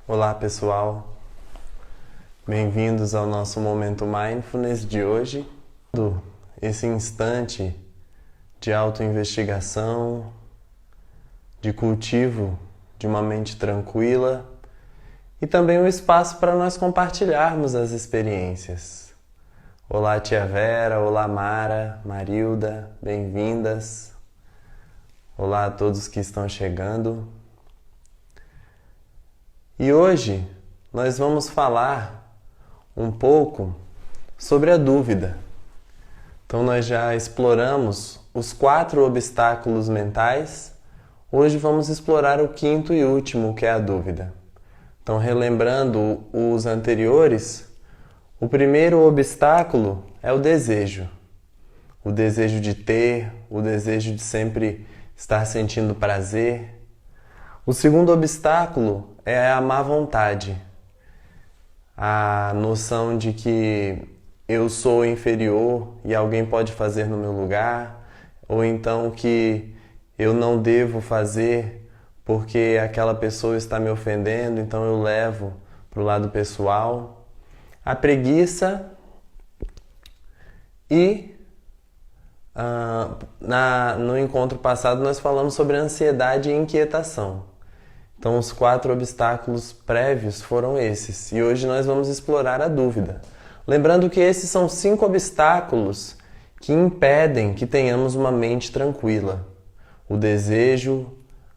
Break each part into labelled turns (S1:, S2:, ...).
S1: Olá pessoal, bem-vindos ao nosso Momento Mindfulness de hoje. Esse instante de autoinvestigação, de cultivo de uma mente tranquila e também um espaço para nós compartilharmos as experiências. Olá Tia Vera, olá Mara, Marilda, bem-vindas. Olá a todos que estão chegando. E hoje nós vamos falar um pouco sobre a dúvida. Então nós já exploramos os 4 obstáculos mentais. Hoje vamos explorar o 5º e último, que é a dúvida. Então, relembrando os anteriores, o primeiro obstáculo é o desejo. O desejo de ter, o desejo de sempre estar sentindo prazer. O segundo obstáculo é a má vontade. A noção de que eu sou inferior e alguém pode fazer no meu lugar, ou então que eu não devo fazer porque aquela pessoa está me ofendendo, então eu levo para o lado pessoal. A preguiça e no encontro passado nós falamos sobre ansiedade e inquietação. Então os 4 obstáculos prévios foram esses, e hoje nós vamos explorar a dúvida. Lembrando que esses são 5 obstáculos que impedem que tenhamos uma mente tranquila. O desejo,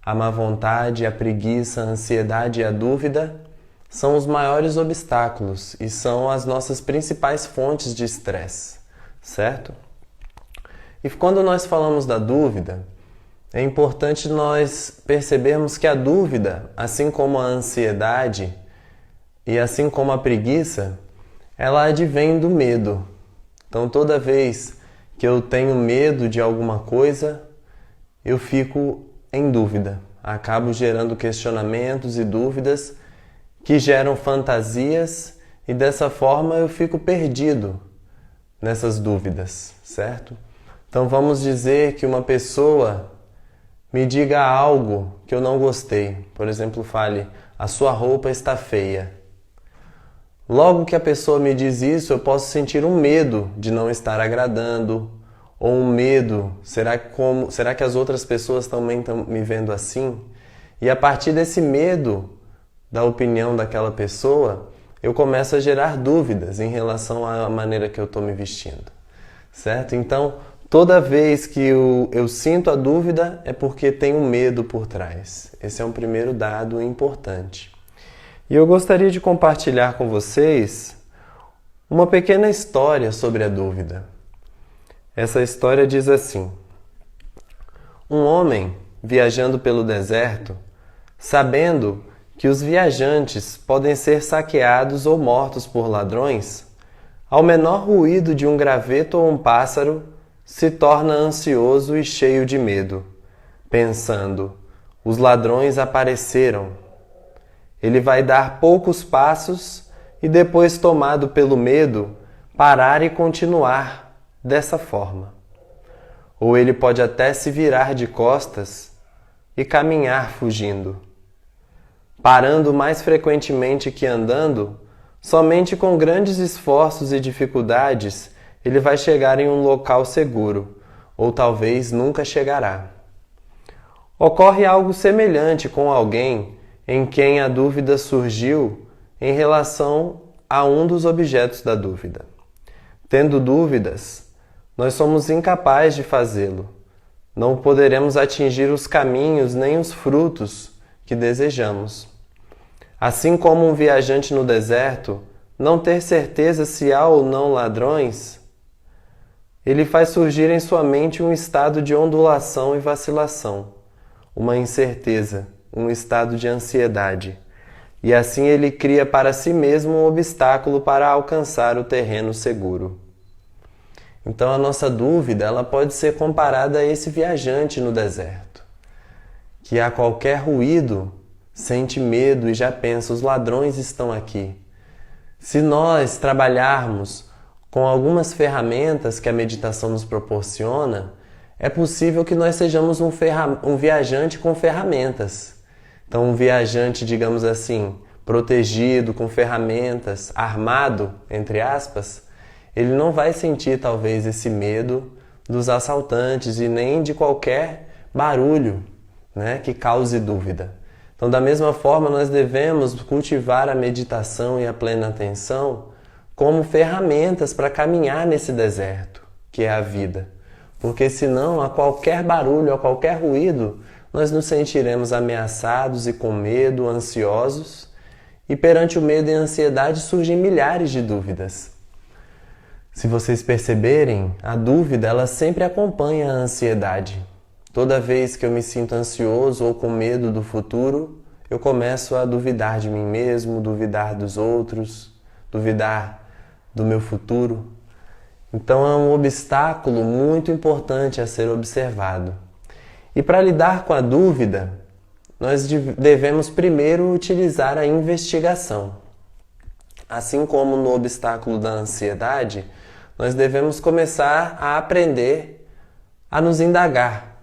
S1: a má vontade, a preguiça, a ansiedade e a dúvida são os maiores obstáculos e são as nossas principais fontes de estresse, certo? E quando nós falamos da dúvida, é importante nós percebermos que a dúvida, assim como a ansiedade e assim como a preguiça, ela advém do medo. Então toda vez que eu tenho medo de alguma coisa, eu fico em dúvida. Acabo gerando questionamentos e dúvidas que geram fantasias e dessa forma eu fico perdido nessas dúvidas, certo? Então vamos dizer que uma pessoa me diga algo que eu não gostei. Por exemplo, fale, a sua roupa está feia. Logo que a pessoa me diz isso, eu posso sentir um medo de não estar agradando, ou um medo, será que as outras pessoas também estão me vendo assim? E a partir desse medo da opinião daquela pessoa, eu começo a gerar dúvidas em relação à maneira que eu estou me vestindo, certo? Então, toda vez que eu sinto a dúvida é porque tem um medo por trás. Esse é um primeiro dado importante. E eu gostaria de compartilhar com vocês uma pequena história sobre a dúvida. Essa história diz assim: um homem viajando pelo deserto, sabendo que os viajantes podem ser saqueados ou mortos por ladrões, ao menor ruído de um graveto ou um pássaro, se torna ansioso e cheio de medo, pensando, os ladrões apareceram. Ele vai dar poucos passos e depois, tomado pelo medo, parar e continuar dessa forma. Ou ele pode até se virar de costas e caminhar fugindo. Parando mais frequentemente que andando, somente com grandes esforços e dificuldades, ele vai chegar em um local seguro, ou talvez nunca chegará. Ocorre algo semelhante com alguém em quem a dúvida surgiu em relação a um dos objetos da dúvida. Tendo dúvidas, nós somos incapazes de fazê-lo. Não poderemos atingir os caminhos nem os frutos que desejamos. Assim como um viajante no deserto não ter certeza se há ou não ladrões, ele faz surgir em sua mente um estado de ondulação e vacilação, uma incerteza, um estado de ansiedade. E assim ele cria para si mesmo um obstáculo para alcançar o terreno seguro. Então a nossa dúvida, ela pode ser comparada a esse viajante no deserto, que a qualquer ruído sente medo e já pensa, os ladrões estão aqui. Se nós trabalharmos com algumas ferramentas que a meditação nos proporciona, é possível que nós sejamos um viajante com ferramentas. Então, um viajante, digamos assim, protegido, com ferramentas, armado, entre aspas, ele não vai sentir talvez esse medo dos assaltantes e nem de qualquer barulho, né, que cause dúvida. Então, da mesma forma, nós devemos cultivar a meditação e a plena atenção como ferramentas para caminhar nesse deserto, que é a vida. Porque senão, a qualquer barulho, a qualquer ruído, nós nos sentiremos ameaçados e com medo, ansiosos, e perante o medo e a ansiedade surgem milhares de dúvidas. Se vocês perceberem, a dúvida ela sempre acompanha a ansiedade. Toda vez que eu me sinto ansioso ou com medo do futuro, eu começo a duvidar de mim mesmo, duvidar dos outros, duvidar do meu futuro. Então é um obstáculo muito importante a ser observado. E para lidar com a dúvida, nós devemos primeiro utilizar a investigação. Assim como no obstáculo da ansiedade, nós devemos começar a aprender a nos indagar.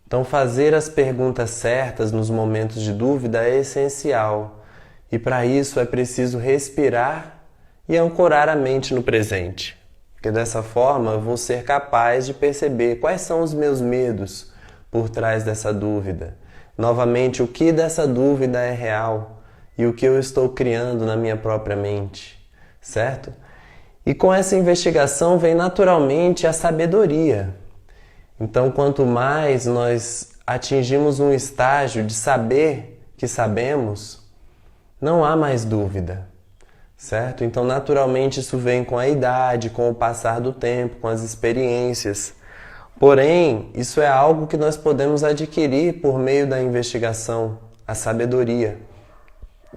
S1: Então, fazer as perguntas certas nos momentos de dúvida é essencial. E para isso é preciso respirar e ancorar a mente no presente. Porque dessa forma eu vou ser capaz de perceber quais são os meus medos por trás dessa dúvida. Novamente, o que dessa dúvida é real e o que eu estou criando na minha própria mente, certo? E com essa investigação vem naturalmente a sabedoria. Então, quanto mais nós atingimos um estágio de saber que sabemos, não há mais dúvida, certo? Então, naturalmente, isso vem com a idade, com o passar do tempo, com as experiências. Porém, isso é algo que nós podemos adquirir por meio da investigação, a sabedoria.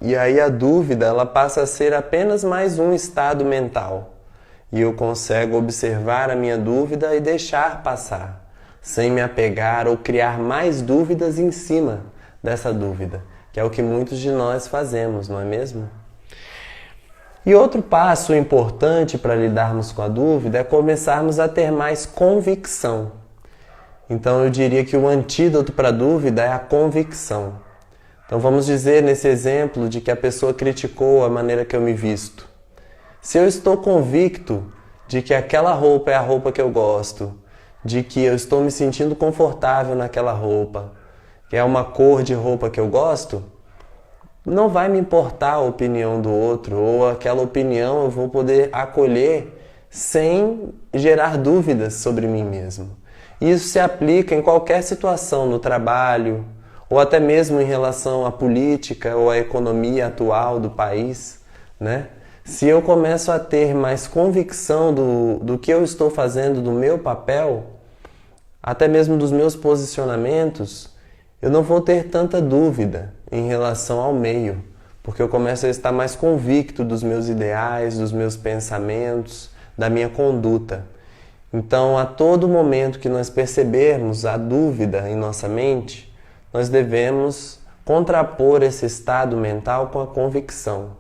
S1: E aí a dúvida, ela passa a ser apenas mais um estado mental. E eu consigo observar a minha dúvida e deixar passar, sem me apegar ou criar mais dúvidas em cima dessa dúvida, que é o que muitos de nós fazemos, não é mesmo? E outro passo importante para lidarmos com a dúvida é começarmos a ter mais convicção. Então eu diria que o antídoto para a dúvida é a convicção. Então vamos dizer nesse exemplo de que a pessoa criticou a maneira que eu me visto. Se eu estou convicto de que aquela roupa é a roupa que eu gosto, de que eu estou me sentindo confortável naquela roupa, que é uma cor de roupa que eu gosto, não vai me importar a opinião do outro, ou aquela opinião eu vou poder acolher sem gerar dúvidas sobre mim mesmo. Isso se aplica em qualquer situação no trabalho, ou até mesmo em relação à política ou à economia atual do país, né? Se eu começo a ter mais convicção do que eu estou fazendo, do meu papel, até mesmo dos meus posicionamentos, eu não vou ter tanta dúvida em relação ao meio, porque eu começo a estar mais convicto dos meus ideais, dos meus pensamentos, da minha conduta. Então, a todo momento que nós percebermos a dúvida em nossa mente, nós devemos contrapor esse estado mental com a convicção.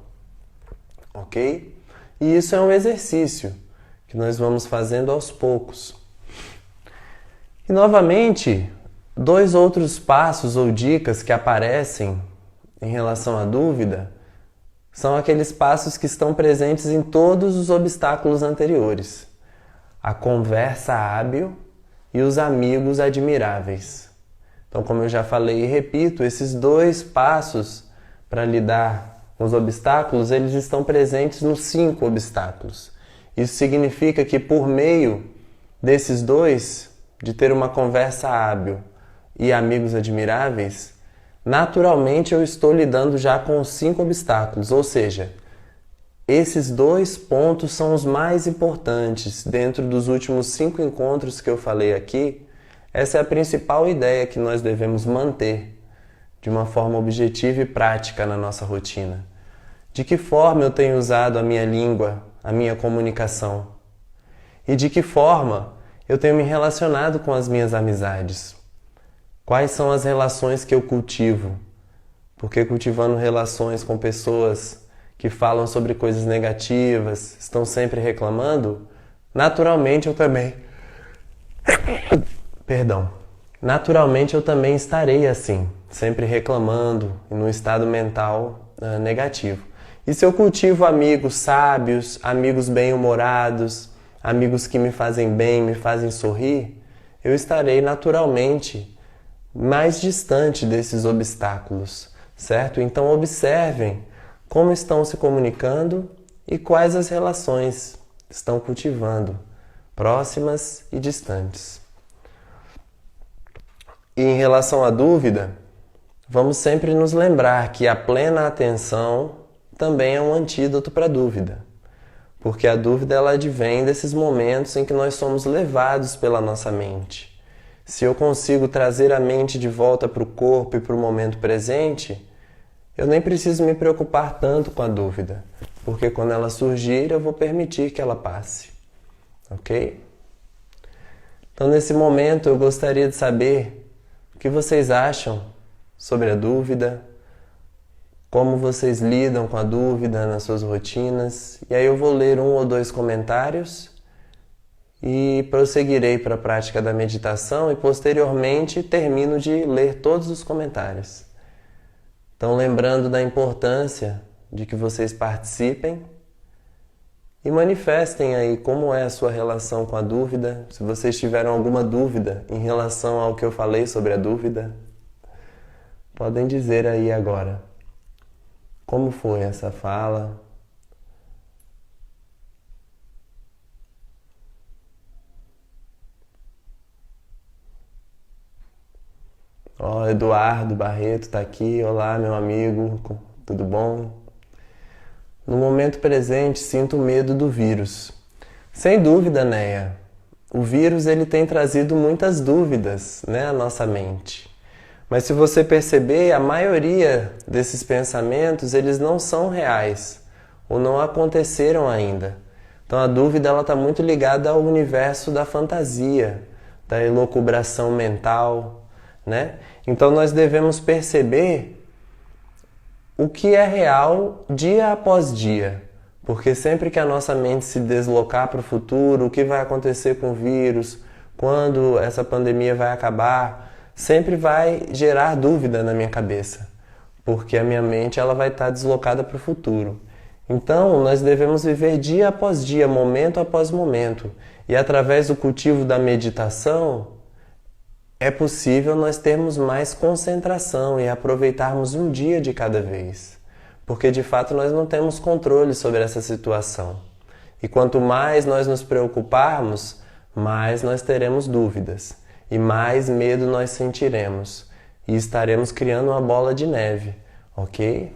S1: Ok? E isso é um exercício que nós vamos fazendo aos poucos. E novamente, dois outros passos ou dicas que aparecem em relação à dúvida são aqueles passos que estão presentes em todos os obstáculos anteriores. A conversa hábil e os amigos admiráveis. Então, como eu já falei e repito, esses dois passos para lidar com os obstáculos, eles estão presentes nos 5 obstáculos. Isso significa que por meio desses dois, de ter uma conversa hábil e amigos admiráveis, naturalmente eu estou lidando já com os 5 obstáculos, ou seja, esses 2 pontos são os mais importantes dentro dos últimos 5 encontros que eu falei aqui. Essa é a principal ideia que nós devemos manter de uma forma objetiva e prática na nossa rotina. De que forma eu tenho usado a minha língua, a minha comunicação? E de que forma eu tenho me relacionado com as minhas amizades? Quais são as relações que eu cultivo? Porque cultivando relações com pessoas que falam sobre coisas negativas, estão sempre reclamando, naturalmente eu também... Naturalmente eu também estarei assim, sempre reclamando e num estado mental negativo. E se eu cultivo amigos sábios, amigos bem-humorados, amigos que me fazem bem, me fazem sorrir, eu estarei naturalmente mais distante desses obstáculos, certo? Então observem como estão se comunicando e quais as relações estão cultivando, próximas e distantes. E em relação à dúvida, vamos sempre nos lembrar que a plena atenção também é um antídoto para a dúvida, porque a dúvida ela advém desses momentos em que nós somos levados pela nossa mente. Se eu consigo trazer a mente de volta para o corpo e para o momento presente, eu nem preciso me preocupar tanto com a dúvida, porque quando ela surgir eu vou permitir que ela passe, ok? Então nesse momento eu gostaria de saber o que vocês acham sobre a dúvida, como vocês lidam com a dúvida nas suas rotinas. E aí eu vou ler 1 ou 2 comentários e prosseguirei para a prática da meditação e posteriormente termino de ler todos os comentários. Então lembrando da importância de que vocês participem e manifestem aí como é a sua relação com a dúvida. Se vocês tiveram alguma dúvida em relação ao que eu falei sobre a dúvida, podem dizer aí agora. Como foi essa fala? Ó, Eduardo Barreto está aqui. Olá, meu amigo. Tudo bom? No momento presente, sinto medo do vírus. Sem dúvida, Neia. O vírus ele tem trazido muitas dúvidas, né, à nossa mente. Mas se você perceber, a maioria desses pensamentos, eles não são reais, ou não aconteceram ainda. Então a dúvida está muito ligada ao universo da fantasia, da elucubração mental, né? Então nós devemos perceber o que é real dia após dia. Porque sempre que a nossa mente se deslocar para o futuro, o que vai acontecer com o vírus, quando essa pandemia vai acabar, sempre vai gerar dúvida na minha cabeça, porque a minha mente ela vai estar deslocada para o futuro. Então, nós devemos viver dia após dia, momento após momento. E através do cultivo da meditação, é possível nós termos mais concentração e aproveitarmos um dia de cada vez. Porque, de fato, nós não temos controle sobre essa situação. E quanto mais nós nos preocuparmos, mais nós teremos dúvidas. E mais medo nós sentiremos. E estaremos criando uma bola de neve, ok?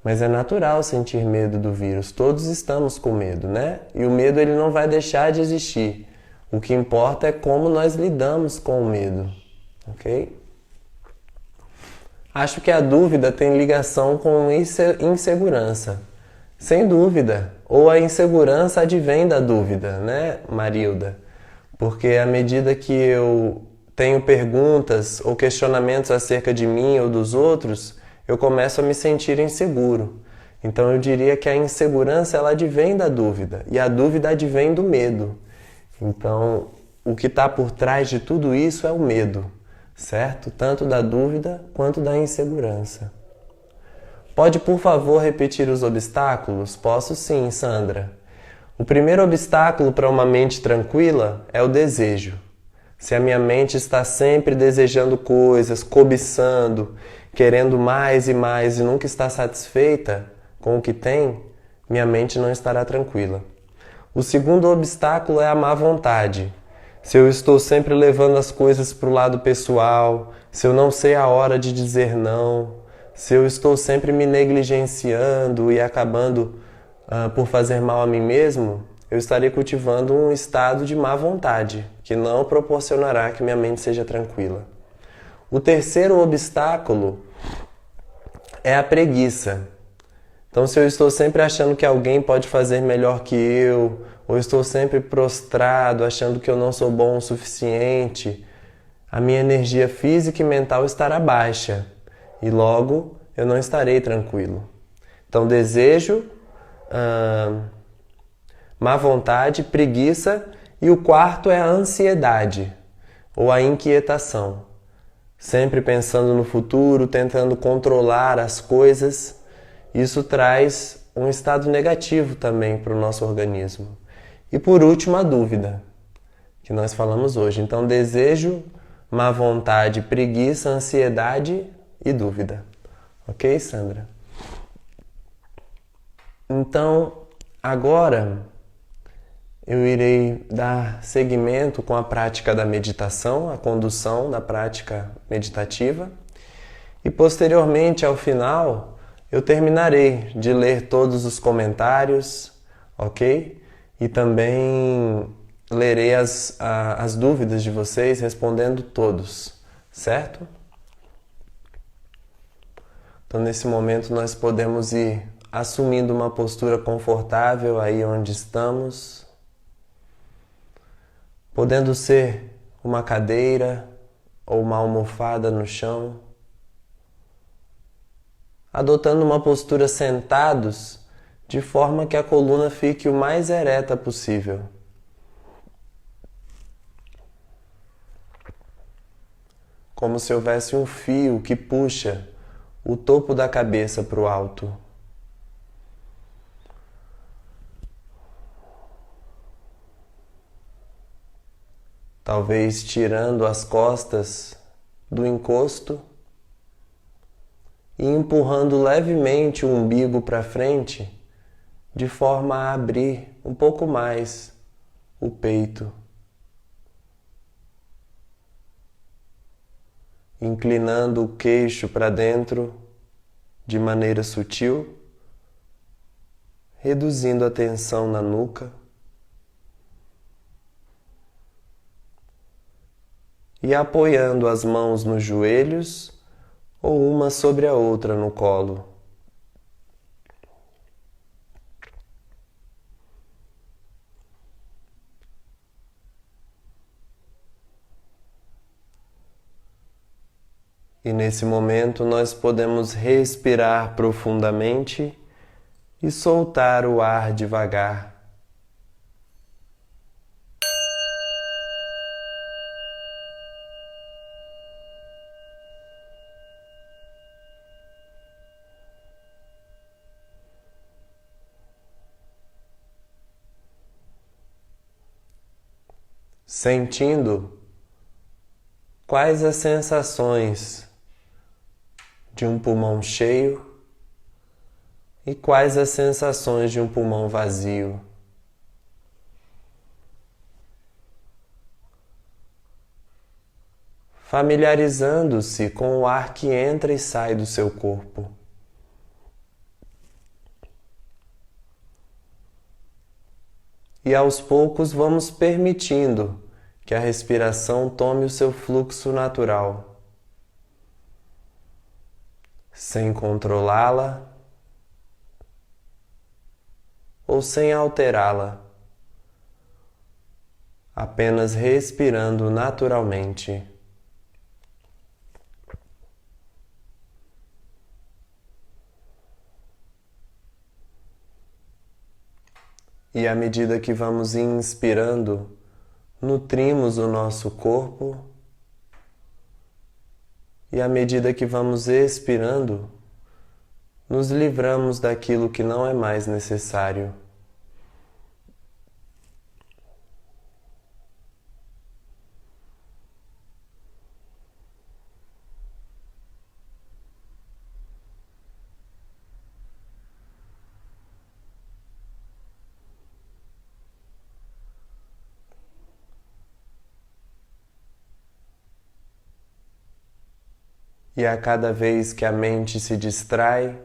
S1: Mas é natural sentir medo do vírus. Todos estamos com medo, né? E o medo ele não vai deixar de existir. O que importa é como nós lidamos com o medo, ok? Acho que a dúvida tem ligação com insegurança. Sem dúvida. Ou a insegurança advém da dúvida, né, Marilda? Porque à medida que eu tenho perguntas ou questionamentos acerca de mim ou dos outros, eu começo a me sentir inseguro. Então eu diria que a insegurança ela advém da dúvida e a dúvida advém do medo. Então o que está por trás de tudo isso é o medo, certo? Tanto da dúvida quanto da insegurança. Pode, por favor, repetir os obstáculos? Posso sim, Sandra. O primeiro obstáculo para uma mente tranquila é o desejo. Se a minha mente está sempre desejando coisas, cobiçando, querendo mais e mais e nunca está satisfeita com o que tem, minha mente não estará tranquila. O segundo obstáculo é a má vontade. Se eu estou sempre levando as coisas para o lado pessoal, se eu não sei a hora de dizer não, se eu estou sempre me negligenciando e acabando por fazer mal a mim mesmo, eu estarei cultivando um estado de má vontade, que não proporcionará que minha mente seja tranquila. O terceiro obstáculo é a preguiça. Então, se eu estou sempre achando que alguém pode fazer melhor que eu, ou estou sempre prostrado, achando que eu não sou bom o suficiente, a minha energia física e mental estará baixa, e logo eu não estarei tranquilo. Então, desejo, má vontade, preguiça, e o quarto é a ansiedade, ou a inquietação. Sempre pensando no futuro, tentando controlar as coisas, Isso traz um estado negativo também para o nosso organismo. E por último, a dúvida, que nós falamos hoje. Então, desejo, má vontade, preguiça, ansiedade e dúvida. Ok, Sandra? Então, agora eu irei dar seguimento com a prática da meditação, a condução da prática meditativa. E posteriormente, ao final, eu terminarei de ler todos os comentários, ok? E também lerei as dúvidas de vocês, respondendo todos, certo? Então, nesse momento, nós podemos ir assumindo uma postura confortável aí onde estamos, podendo ser uma cadeira ou uma almofada no chão, adotando uma postura sentados de forma que a coluna fique o mais ereta possível. Como se houvesse um fio que puxa o topo da cabeça para o alto. Talvez tirando as costas do encosto e empurrando levemente o umbigo para frente, de forma a abrir um pouco mais o peito. Inclinando o queixo para dentro de maneira sutil, reduzindo a tensão na nuca. E apoiando as mãos nos joelhos ou uma sobre a outra no colo. E nesse momento nós podemos respirar profundamente e soltar o ar devagar. Sentindo quais as sensações de um pulmão cheio e quais as sensações de um pulmão vazio. Familiarizando-se com o ar que entra e sai do seu corpo. E aos poucos vamos permitindo que a respiração tome o seu fluxo natural, sem controlá-la ou sem alterá-la, apenas respirando naturalmente. E à medida que vamos inspirando, nutrimos o nosso corpo, e à medida que vamos expirando, nos livramos daquilo que não é mais necessário. E a cada vez que a mente se distrai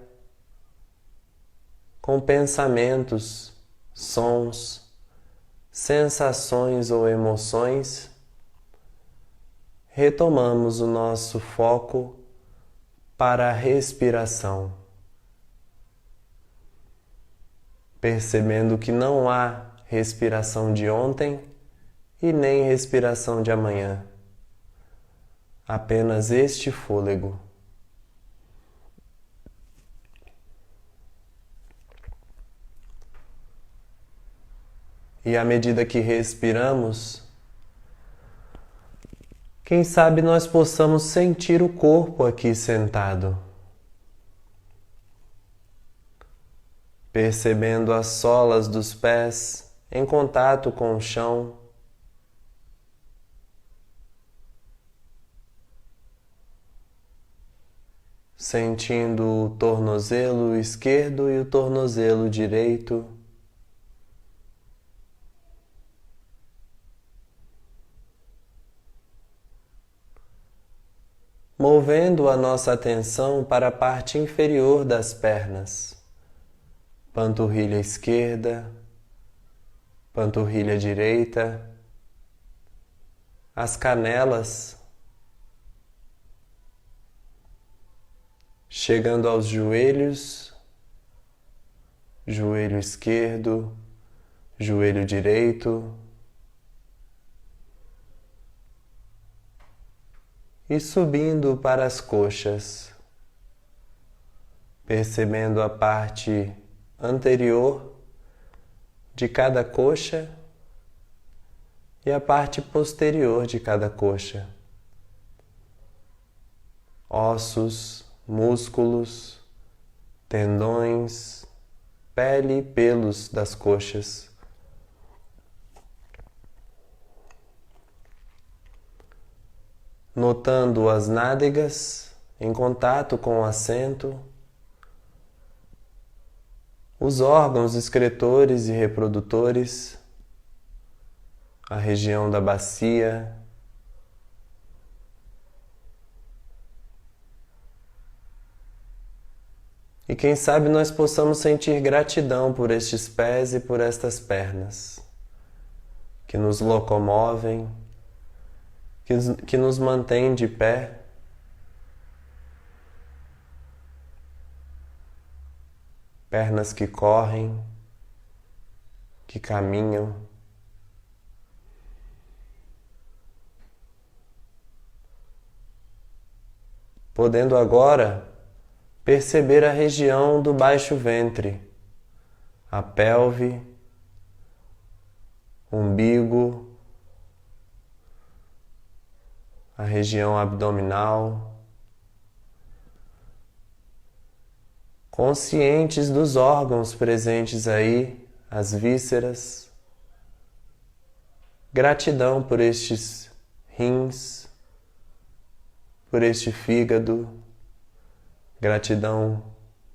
S1: com pensamentos, sons, sensações ou emoções, retomamos o nosso foco para a respiração, percebendo que não há respiração de ontem e nem respiração de amanhã. Apenas este fôlego. E à medida que respiramos, quem sabe nós possamos sentir o corpo aqui sentado. percebendo as solas dos pés em contato com o chão, sentindo o tornozelo esquerdo e o tornozelo direito, movendo a nossa atenção para a parte inferior das pernas, panturrilha esquerda, panturrilha direita, as canelas, chegando aos joelhos, joelho esquerdo, joelho direito, e subindo para as coxas, percebendo a parte anterior de cada coxa e a parte posterior de cada coxa, ossos, músculos, tendões, pele e pelos das coxas. Notando as nádegas em contato com o assento, os órgãos excretores e reprodutores, a região da bacia, e quem sabe nós possamos sentir gratidão por estes pés e por estas pernas, que nos locomovem, que nos mantém de pé, pernas que correm, que caminham. Podendo agora perceber a região do baixo ventre, a pelve, umbigo, a região abdominal, conscientes dos órgãos presentes aí, as vísceras. Gratidão por estes rins, por este fígado, gratidão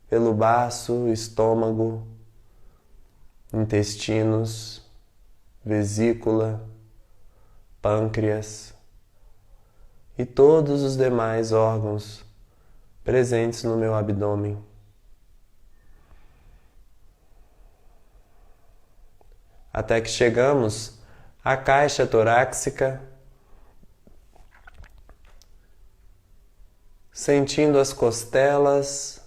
S1: pelo baço, estômago, intestinos, vesícula, pâncreas e todos os demais órgãos presentes no meu abdômen. Até que chegamos à caixa torácica, sentindo as costelas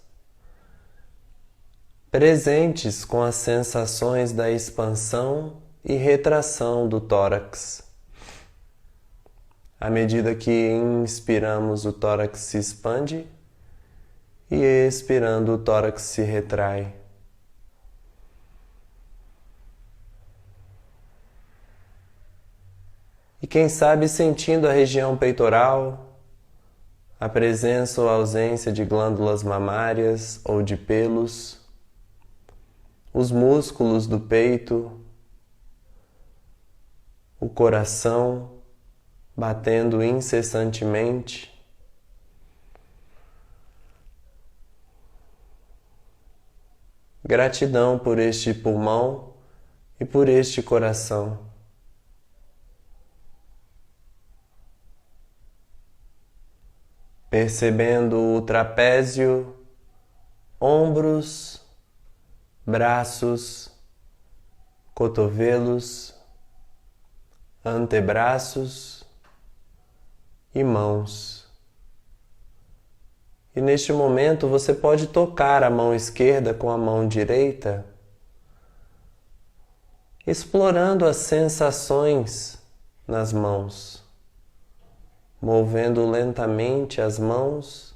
S1: presentes com as sensações da expansão e retração do tórax. À medida que inspiramos, o tórax se expande e expirando, o tórax se retrai. E quem sabe sentindo a região peitoral, a presença ou ausência de glândulas mamárias ou de pelos, os músculos do peito, o coração batendo incessantemente, gratidão por este pulmão e por este coração. Percebendo o trapézio, ombros, braços, cotovelos, antebraços e mãos. E neste momento você pode tocar a mão esquerda com a mão direita, explorando as sensações nas mãos, movendo lentamente as mãos,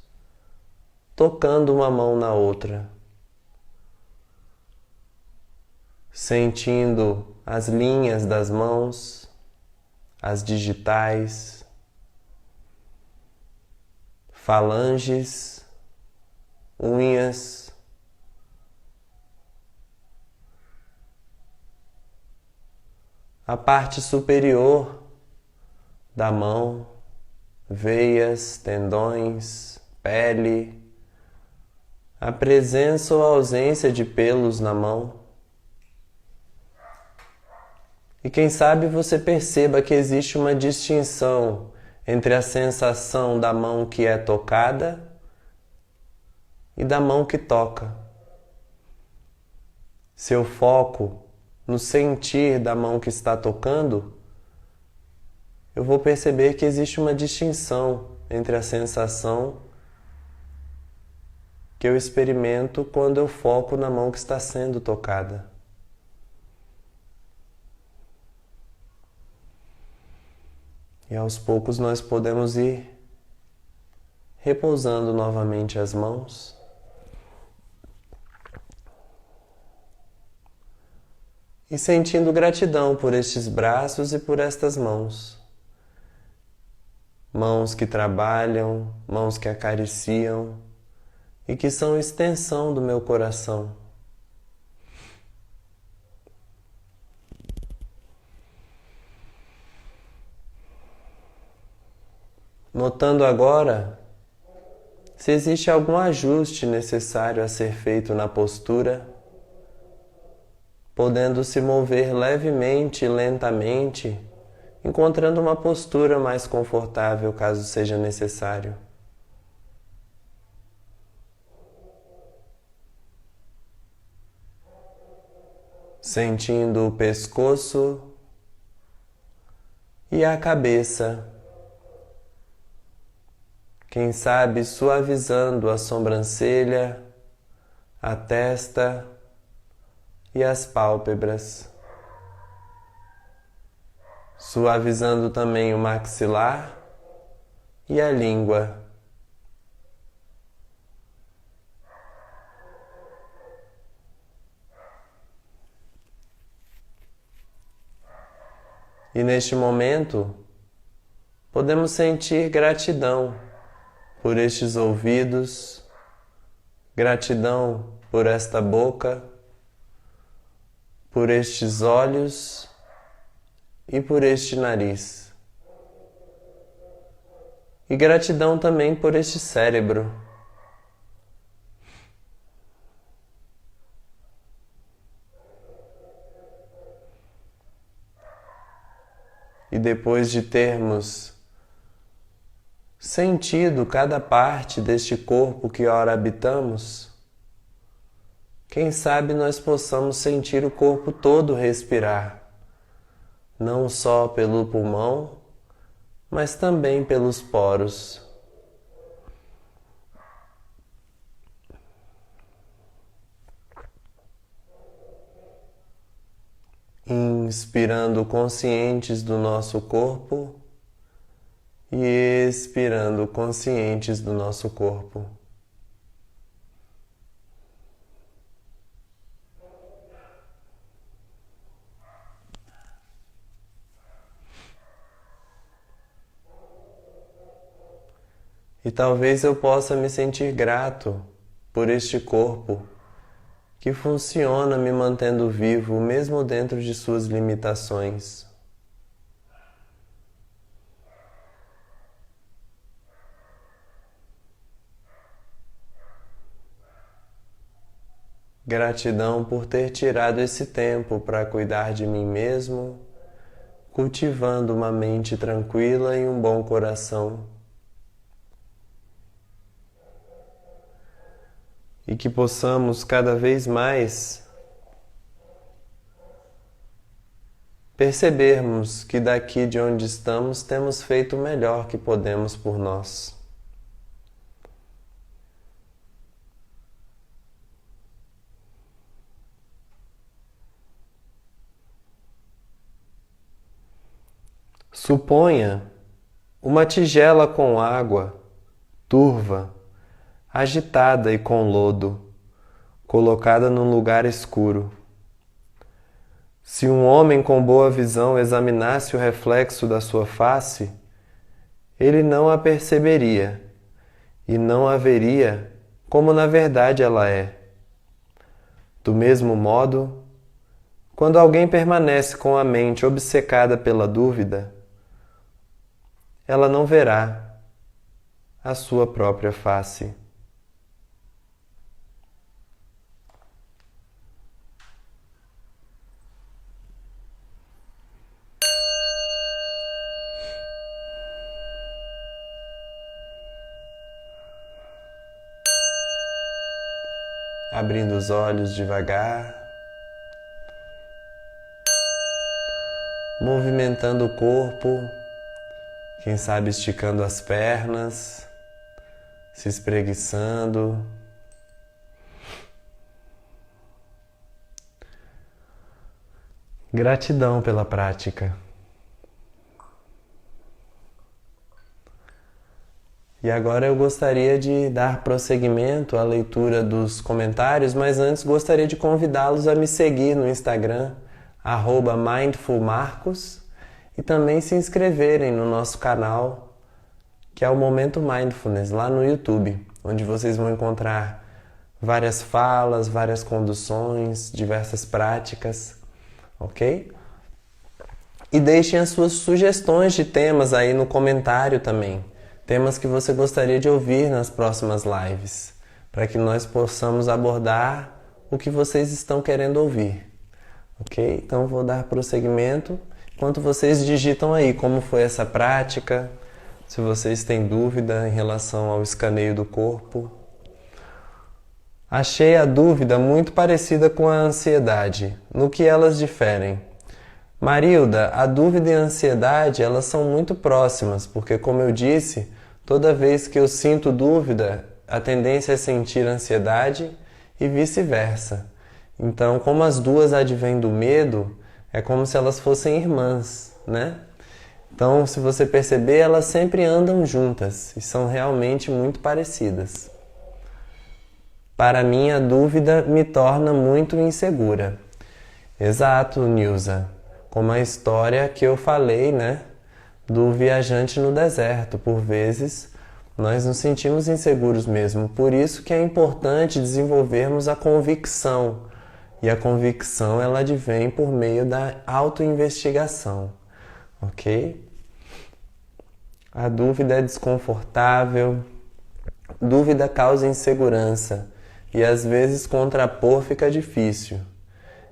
S1: tocando uma mão na outra, sentindo as linhas das mãos, as digitais, falanges, unhas, a parte superior da mão, veias, tendões, pele, a presença ou ausência de pelos na mão. E quem sabe você perceba que existe uma distinção entre a sensação da mão que é tocada e da mão que toca. Se eu foco no sentir da mão que está tocando, eu vou perceber que existe uma distinção entre a sensação que eu experimento quando eu foco na mão que está sendo tocada. E aos poucos nós podemos ir repousando novamente as mãos. E sentindo gratidão por estes braços e por estas mãos. Mãos que trabalham, mãos que acariciam e que são extensão do meu coração. Notando agora se existe algum ajuste necessário a ser feito na postura, podendo se mover levemente e lentamente, encontrando uma postura mais confortável caso seja necessário. Sentindo o pescoço e a cabeça, quem sabe suavizando a sobrancelha, a testa e as pálpebras, suavizando também o maxilar e a língua. E neste momento, podemos sentir gratidão por estes ouvidos, gratidão por esta boca, por estes olhos e por este nariz. E gratidão também por este cérebro. E depois de termos sentido cada parte deste corpo que ora habitamos, quem sabe nós possamos sentir o corpo todo respirar, não só pelo pulmão, mas também pelos poros. Inspirando conscientes do nosso corpo e expirando conscientes do nosso corpo. E talvez eu possa me sentir grato por este corpo que funciona me mantendo vivo mesmo dentro de suas limitações. Gratidão por ter tirado esse tempo para cuidar de mim mesmo, cultivando uma mente tranquila e um bom coração. E que possamos cada vez mais percebermos que daqui de onde estamos temos feito o melhor que podemos por nós. Suponha uma tigela com água, turva, agitada e com lodo, colocada num lugar escuro. Se um homem com boa visão examinasse o reflexo da sua face, ele não a perceberia e não a veria como na verdade ela é. Do mesmo modo, Quando alguém permanece com a mente obcecada pela dúvida, ela não verá a sua própria face. Abrindo os olhos devagar, movimentando o corpo, quem sabe esticando as pernas, se espreguiçando. Gratidão pela prática. E agora eu gostaria de dar prosseguimento à leitura dos comentários, mas antes gostaria de convidá-los a me seguir no Instagram, @mindfulmarcos, e também se inscreverem no nosso canal, que é o Momento Mindfulness, lá no YouTube, onde vocês vão encontrar várias falas, várias conduções, diversas práticas, ok? E deixem as suas sugestões de temas aí no comentário também. Temas que você gostaria de ouvir nas próximas lives, para que nós possamos abordar o que vocês estão querendo ouvir, ok? Então vou dar prosseguimento enquanto vocês digitam aí como foi essa prática, se vocês têm dúvida em relação ao escaneio do corpo. Achei a dúvida muito parecida com a ansiedade. No que elas diferem? Marilda, a dúvida e a ansiedade, elas são muito próximas, porque como eu disse, toda vez que eu sinto dúvida, a tendência é sentir ansiedade e vice-versa. Então, como as duas advêm do medo, é como se elas fossem irmãs, né? Então, se você perceber, elas sempre andam juntas e são realmente muito parecidas. Para mim, a dúvida me torna muito insegura. Exato, Nilza. Como a história que eu falei, né? Do viajante no deserto. Por vezes, nós nos sentimos inseguros mesmo. Por isso que é importante desenvolvermos a convicção. E a convicção, ela advém por meio da autoinvestigação. Ok? A dúvida é desconfortável. Dúvida causa insegurança. E às vezes contrapor fica difícil.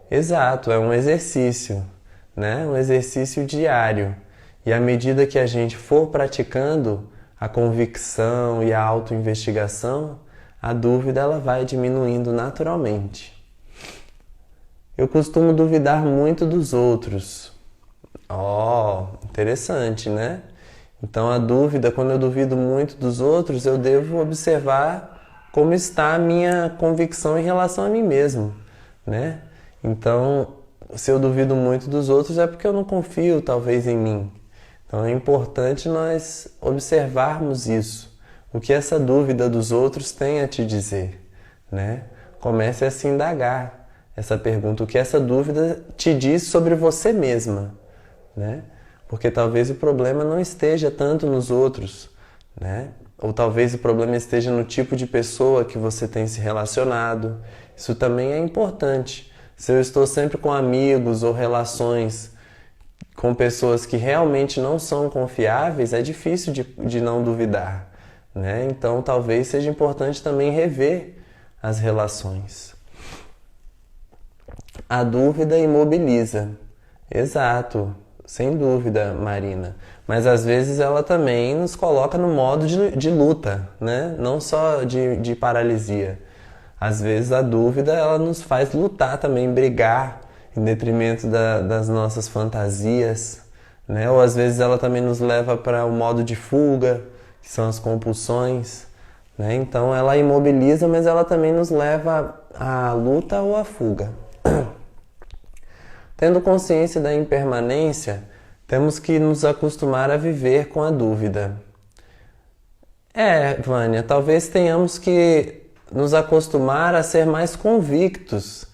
S1: Exato, é um exercício, né? Um exercício diário. E à medida que a gente for praticando a convicção e a autoinvestigação, a dúvida ela vai diminuindo naturalmente. Eu costumo duvidar muito dos outros. Interessante, né? Então a dúvida, quando eu duvido muito dos outros, eu devo observar como está a minha convicção em relação a mim mesmo, né? Então, se eu duvido muito dos outros é porque eu não confio talvez em mim. Então é importante nós observarmos isso. O que essa dúvida dos outros tem a te dizer, né? Comece a se indagar essa pergunta. O que essa dúvida te diz sobre você mesma, né? Porque talvez o problema não esteja tanto nos outros, né? Ou talvez o problema esteja no tipo de pessoa que você tem se relacionado. Isso também é importante. Se eu estou sempre com amigos ou relações com pessoas que realmente não são confiáveis, é difícil de não duvidar, né? Então talvez seja importante também rever as relações. A dúvida imobiliza. Exato, sem dúvida, Marina. Mas às vezes ela também nos coloca no modo de luta, né? Não só de paralisia. Às vezes a dúvida ela nos faz lutar também, brigar em detrimento das nossas fantasias, né? Ou às vezes ela também nos leva para o modo de fuga, que são as compulsões, né? Então ela imobiliza, mas ela também nos leva à luta ou à fuga. Tendo consciência da impermanência, temos que nos acostumar a viver com a dúvida. Vânia, talvez tenhamos que nos acostumar a ser mais convictos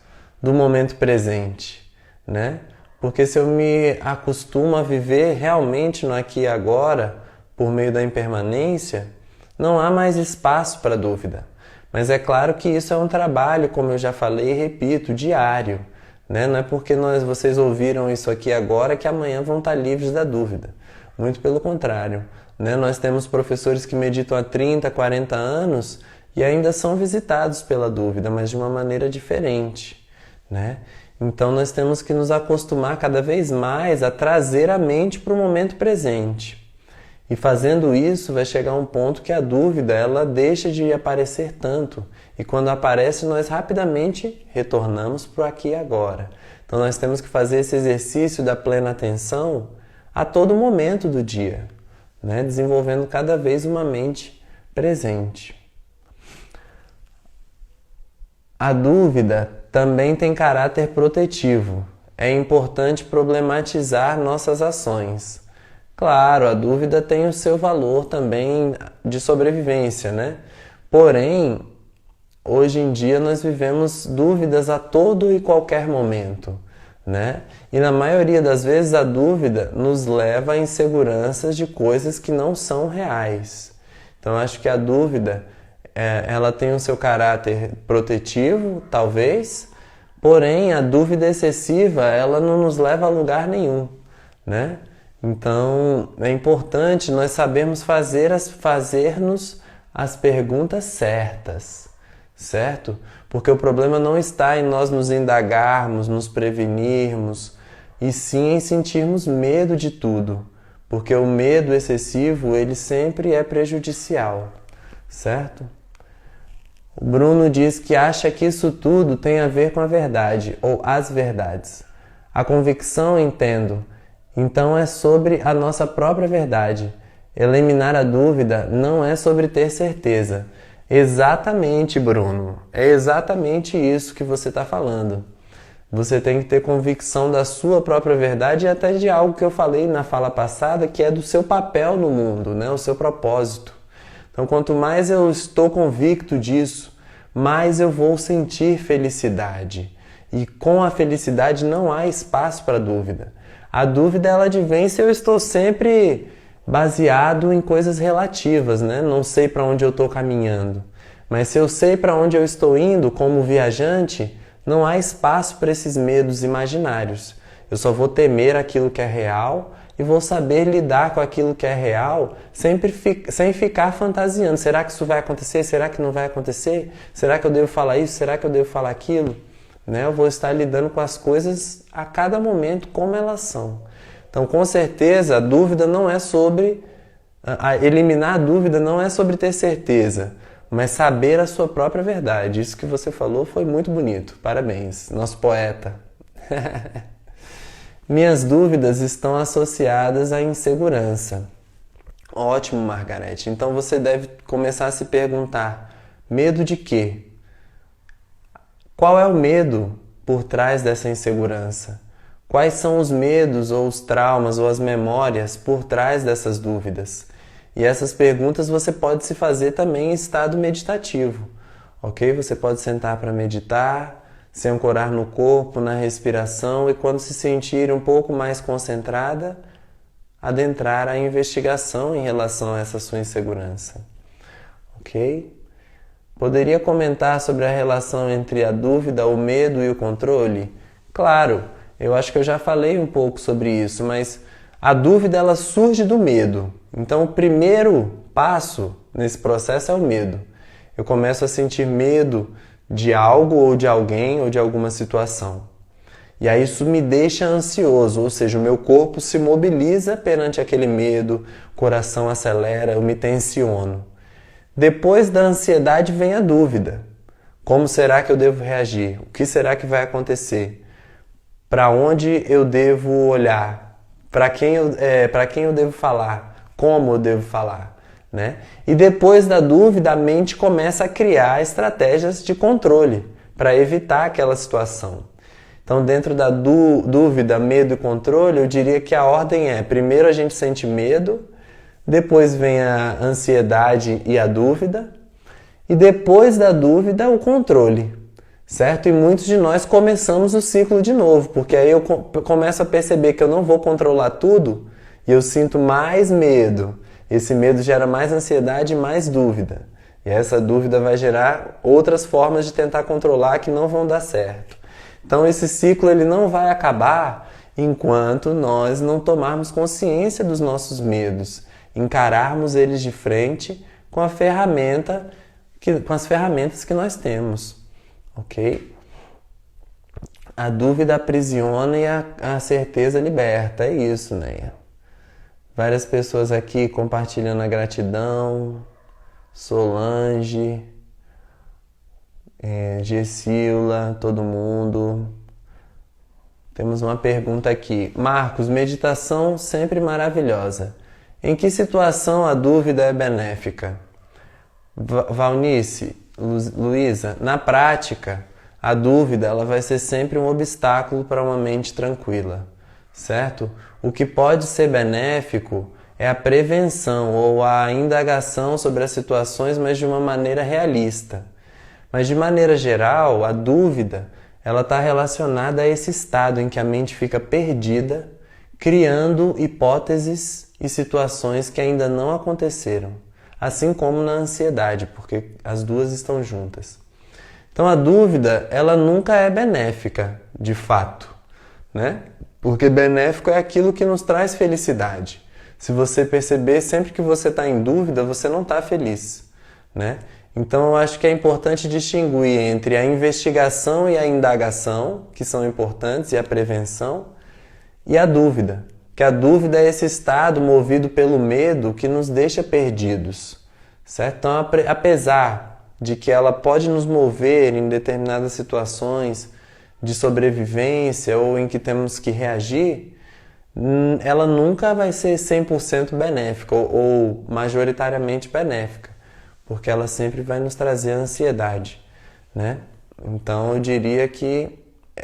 S1: do momento presente, né? Porque se eu me acostumo a viver realmente no aqui e agora, por meio da impermanência, não há mais espaço para dúvida. Mas é claro que isso é um trabalho, como eu já falei e repito, diário, né? Não é porque vocês ouviram isso aqui agora que amanhã vão estar livres da dúvida. Muito pelo contrário, né? Nós temos professores que meditam há 30, 40 anos e ainda são visitados pela dúvida, mas de uma maneira diferente, né? Então nós temos que nos acostumar cada vez mais a trazer a mente para o momento presente. E fazendo isso, vai chegar um ponto que a dúvida ela deixa de aparecer tanto. E quando aparece, nós rapidamente retornamos para o aqui e agora. Então nós temos que fazer esse exercício da plena atenção a todo momento do dia, né? Desenvolvendo cada vez uma mente presente. A dúvida também tem caráter protetivo. É importante problematizar nossas ações. Claro, a dúvida tem o seu valor também de sobrevivência, né? Porém, hoje em dia nós vivemos dúvidas a todo e qualquer momento, né? E na maioria das vezes a dúvida nos leva a inseguranças de coisas que não são reais. Então acho que a dúvida ela tem o seu caráter protetivo, talvez, porém a dúvida excessiva ela não nos leva a lugar nenhum, né? Então é importante nós sabermos fazer-nos as perguntas certas, certo? Porque o problema não está em nós nos indagarmos, nos prevenirmos, e sim em sentirmos medo de tudo, porque o medo excessivo ele sempre é prejudicial, certo? O Bruno diz que acha que isso tudo tem a ver com a verdade, ou as verdades. A convicção, entendo, então é sobre a nossa própria verdade. Eliminar a dúvida não é sobre ter certeza. Exatamente, Bruno. É exatamente isso que você está falando. Você tem que ter convicção da sua própria verdade e até de algo que eu falei na fala passada, que é do seu papel no mundo, né? O seu propósito. Então, quanto mais eu estou convicto disso, mais eu vou sentir felicidade. E com a felicidade não há espaço para dúvida. A dúvida ela advém se eu estou sempre baseado em coisas relativas, né? Não sei para onde eu estou caminhando. Mas se eu sei para onde eu estou indo como viajante, não há espaço para esses medos imaginários. Eu só vou temer aquilo que é real e vou saber lidar com aquilo que é real sem ficar fantasiando. Será que isso vai acontecer? Será que não vai acontecer? Será que eu devo falar isso? Será que eu devo falar aquilo? Né? Eu vou estar lidando com as coisas a cada momento como elas são. Então, com certeza, a dúvida não é sobre... eliminar a dúvida não é sobre ter certeza, mas saber a sua própria verdade. Isso que você falou foi muito bonito. Parabéns, nosso poeta. Minhas dúvidas estão associadas à insegurança. Ótimo, Margarete. Então você deve começar a se perguntar: medo de quê? Qual é o medo por trás dessa insegurança? Quais são os medos ou os traumas ou as memórias por trás dessas dúvidas? E essas perguntas você pode se fazer também em estado meditativo, ok? Você pode sentar para meditar, se ancorar no corpo, na respiração e quando se sentir um pouco mais concentrada, adentrar a investigação em relação a essa sua insegurança, ok? Poderia comentar sobre a relação entre a dúvida, o medo e o controle? Claro, eu acho que eu já falei um pouco sobre isso, mas a dúvida ela surge do medo. Então o primeiro passo nesse processo é o medo. Eu começo a sentir medo de algo ou de alguém ou de alguma situação. E aí isso me deixa ansioso, ou seja, o meu corpo se mobiliza perante aquele medo, o coração acelera, eu me tensiono. Depois da ansiedade vem a dúvida. Como será que eu devo reagir? O que será que vai acontecer? Para onde eu devo olhar? Para quem eu devo falar? Como eu devo falar? Né? E depois da dúvida, a mente começa a criar estratégias de controle para evitar aquela situação. Então, dentro da dúvida, medo e controle, eu diria que a ordem é: primeiro a gente sente medo, depois vem a ansiedade e a dúvida, e depois da dúvida, o controle, certo? E muitos de nós começamos o ciclo de novo, porque aí eu começo a perceber que eu não vou controlar tudo e eu sinto mais medo. Esse medo gera mais ansiedade e mais dúvida. E essa dúvida vai gerar outras formas de tentar controlar que não vão dar certo. Então esse ciclo ele não vai acabar enquanto nós não tomarmos consciência dos nossos medos, encararmos eles de frente com a ferramenta com as ferramentas que nós temos, ok? A dúvida aprisiona e a certeza liberta, é isso, né? Várias pessoas aqui compartilhando a gratidão, Solange, Gessila, todo mundo. Temos uma pergunta aqui. Marcos, meditação sempre maravilhosa. Em que situação a dúvida é benéfica? Valnice, Luísa, na prática, a dúvida ela vai ser sempre um obstáculo para uma mente tranquila, certo? O que pode ser benéfico é a prevenção ou a indagação sobre as situações, mas de uma maneira realista. Mas de maneira geral, a dúvida ela está relacionada a esse estado em que a mente fica perdida, criando hipóteses e situações que ainda não aconteceram. Assim como na ansiedade, porque as duas estão juntas. Então a dúvida, ela nunca é benéfica, de fato, né? Porque benéfico é aquilo que nos traz felicidade. Se você perceber, sempre que você está em dúvida, você não está feliz, né? Então eu acho que é importante distinguir entre a investigação e a indagação, que são importantes, e a prevenção, e a dúvida. Que a dúvida é esse estado movido pelo medo que nos deixa perdidos, certo? Então, apesar de que ela pode nos mover em determinadas situações de sobrevivência ou em que temos que reagir, ela nunca vai ser 100% benéfica ou majoritariamente benéfica, porque ela sempre vai nos trazer ansiedade, né? Então, eu diria que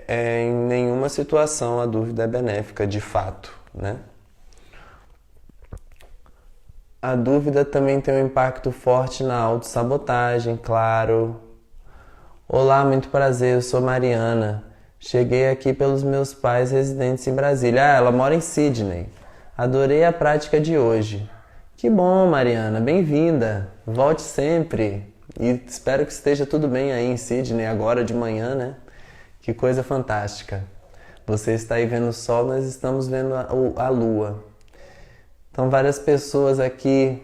S1: em nenhuma situação a dúvida é benéfica, de fato, né? A dúvida também tem um impacto forte na autossabotagem, claro. Olá, muito prazer, eu sou Mariana. Cheguei aqui pelos meus pais residentes em Brasília. Ah, ela mora em Sydney. Adorei a prática de hoje. Que bom, Mariana, bem-vinda. Volte sempre. E espero que esteja tudo bem aí em Sydney agora de manhã, né? Que coisa fantástica. Você está aí vendo o sol, nós estamos vendo a lua. Então, várias pessoas aqui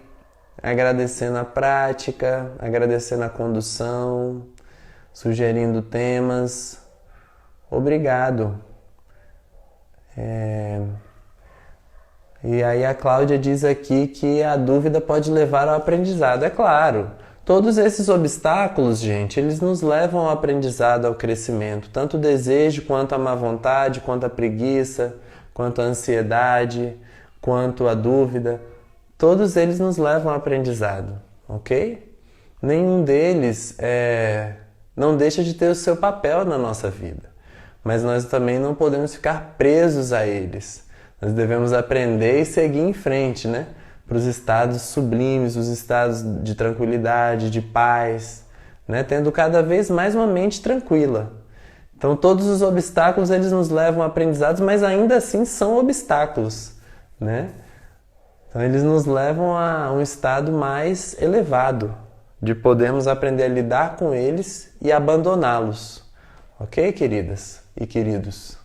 S1: agradecendo a prática, agradecendo a condução, sugerindo temas. Obrigado. E aí a Cláudia diz aqui que a dúvida pode levar ao aprendizado. É claro. Todos esses obstáculos, gente, eles nos levam ao aprendizado, ao crescimento. Tanto o desejo, quanto a má vontade, quanto a preguiça, quanto a ansiedade, quanto a dúvida. Todos eles nos levam ao aprendizado, ok? Nenhum deles não deixa de ter o seu papel na nossa vida. Mas nós também não podemos ficar presos a eles. Nós devemos aprender e seguir em frente, né? Para os estados sublimes, os estados de tranquilidade, de paz, né? Tendo cada vez mais uma mente tranquila. Então todos os obstáculos eles nos levam a aprendizados, mas ainda assim são obstáculos, né? Então eles nos levam a um estado mais elevado, de podermos aprender a lidar com eles e abandoná-los. Ok, queridas e queridos?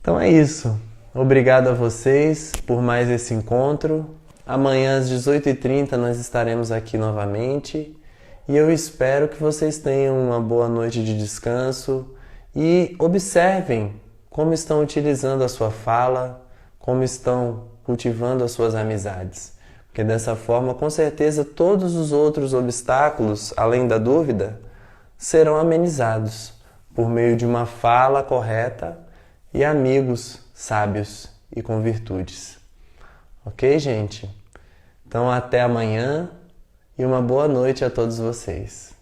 S1: Então é isso. Obrigado a vocês por mais esse encontro. Amanhã às 18h30 nós estaremos aqui novamente e eu espero que vocês tenham uma boa noite de descanso e observem como estão utilizando a sua fala, como estão cultivando as suas amizades. Porque dessa forma, com certeza, todos os outros obstáculos, além da dúvida, serão amenizados por meio de uma fala correta e amigos sábios e com virtudes. Ok, gente? Então até amanhã e uma boa noite a todos vocês.